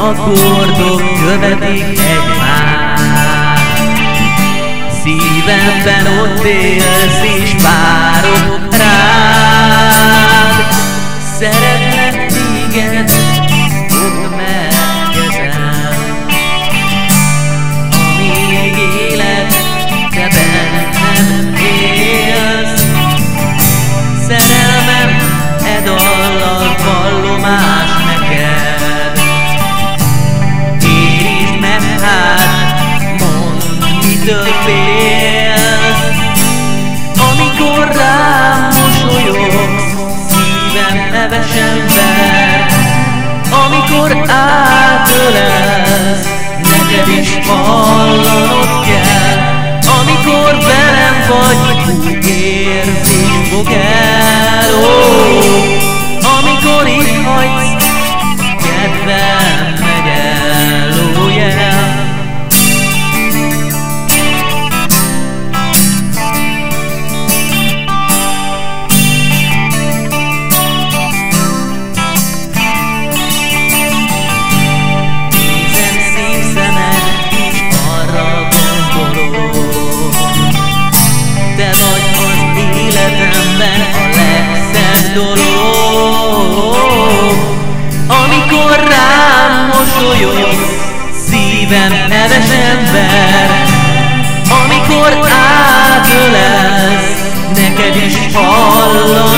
akkordok követik egymást. Szívemben ott élsz és várok rád. Szeretlek téged, fogd meg kezem, amíg élet, te bennem élsz. Szerelmem e dallal vallomás neked. Érintsd meg hát, mondd, mitől félsz. Amikor rám mosolyogsz, szívem hevesen ver. Amikor átölelsz, neked is hallanod kell. Amikor velem vagy, úgy érzés fog el. Amikor itt hagysz, kedvem megy el, oh yeah. Nézem szívszemet, és arra gondolok, te vagy az életemben a legszebb dolog. Amikor rám mosolyogsz, szívem hevesen ver. Amikor átölelsz, neked is hallanod